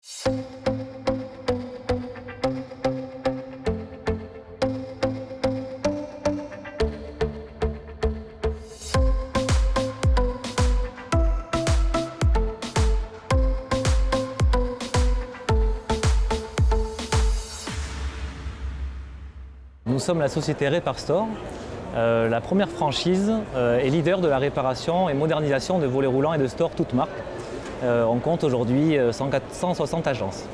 Nous sommes la société Reparstore, la première franchise et leader de la réparation et modernisation de volets roulants et de stores toutes marques. On compte aujourd'hui 160 agences.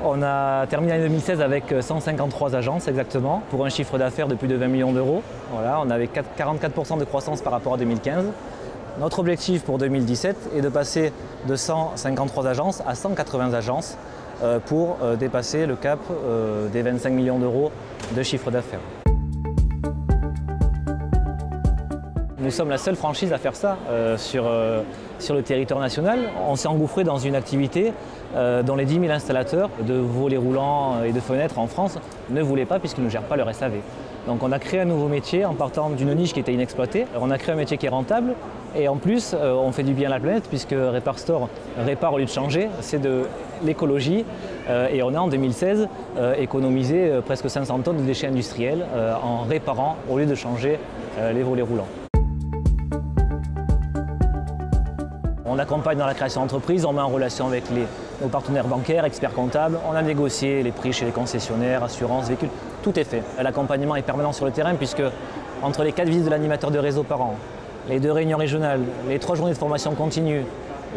On a terminé l'année 2016 avec 153 agences exactement, pour un chiffre d'affaires de plus de 20 millions d'euros. Voilà, on avait 44% de croissance par rapport à 2015. Notre objectif pour 2017 est de passer de 153 agences à 180 agences pour dépasser le cap des 25 millions d'euros de chiffre d'affaires. Nous sommes la seule franchise à faire ça sur le territoire national. On s'est engouffré dans une activité dont les 10 000 installateurs de volets roulants et de fenêtres en France ne voulaient pas puisqu'ils ne gèrent pas leur SAV. Donc on a créé un nouveau métier en partant d'une niche qui était inexploitée. On a créé un métier qui est rentable et en plus on fait du bien à la planète puisque Reparstore répare au lieu de changer, c'est de l'écologie et on a en 2016 économisé presque 500 tonnes de déchets industriels en réparant au lieu de changer les volets roulants. On accompagne dans la création d'entreprise, on met en relation avec nos partenaires bancaires, experts comptables, on a négocié les prix chez les concessionnaires, assurances, véhicules, tout est fait. L'accompagnement est permanent sur le terrain puisque entre les 4 visites de l'animateur de réseau par an, les 2 réunions régionales, les 3 journées de formation continue,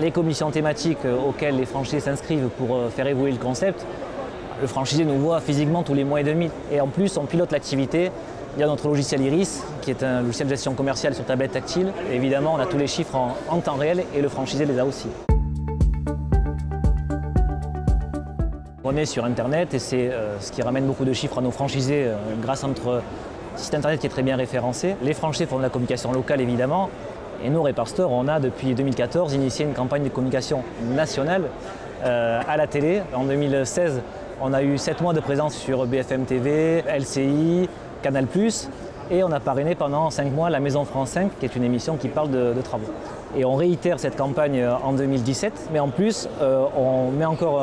les commissions thématiques auxquelles les franchisés s'inscrivent pour faire évoluer le concept, le franchisé nous voit physiquement tous les mois et demi. Et en plus, on pilote l'activité. Il y a notre logiciel Iris, qui est un logiciel de gestion commerciale sur tablette tactile. Et évidemment, on a tous les chiffres en temps réel et le franchisé les a aussi. On est sur Internet et c'est ce qui ramène beaucoup de chiffres à nos franchisés grâce à notre site Internet qui est très bien référencé. Les franchisés font de la communication locale, évidemment. Et nous, Reparstore, on a depuis 2014 initié une campagne de communication nationale à la télé. En 2016, on a eu 7 mois de présence sur BFM TV, LCI, Canal+, et on a parrainé pendant 5 mois la Maison France 5, qui est une émission qui parle de travaux. Et on réitère cette campagne en 2017, mais en plus, on met encore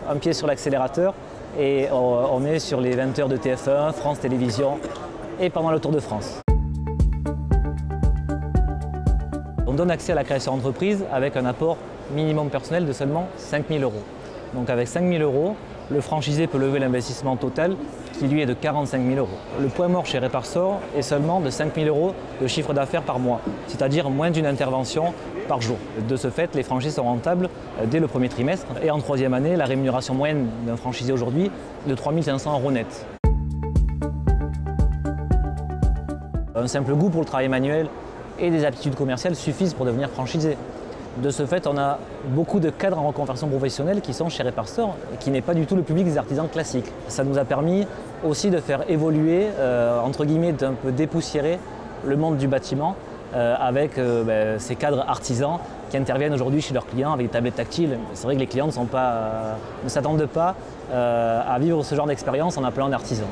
un pied sur l'accélérateur et on est sur les 20h de TF1, France Télévisions et pendant le Tour de France. On donne accès à la création d'entreprise avec un apport minimum personnel de seulement 5 000 euros. Donc avec 5 000 euros, le franchisé peut lever l'investissement total qui lui est de 45 000 euros. Le point mort chez Reparstore est seulement de 5 000 euros de chiffre d'affaires par mois, c'est-à-dire moins d'une intervention par jour. De ce fait, les franchisés sont rentables dès le premier trimestre et en 3e année, la rémunération moyenne d'un franchisé aujourd'hui est de 3 500 euros net. Un simple goût pour le travail manuel et des aptitudes commerciales suffisent pour devenir franchisé. De ce fait, on a beaucoup de cadres en reconversion professionnelle qui sont chez Reparstore et qui n'est pas du tout le public des artisans classiques. Ça nous a permis aussi de faire évoluer, entre guillemets, d'un peu dépoussiérer le monde du bâtiment avec ces cadres artisans qui interviennent aujourd'hui chez leurs clients avec des tablettes tactiles. C'est vrai que les clients ne s'attendent pas à vivre ce genre d'expérience en appelant d'artisans.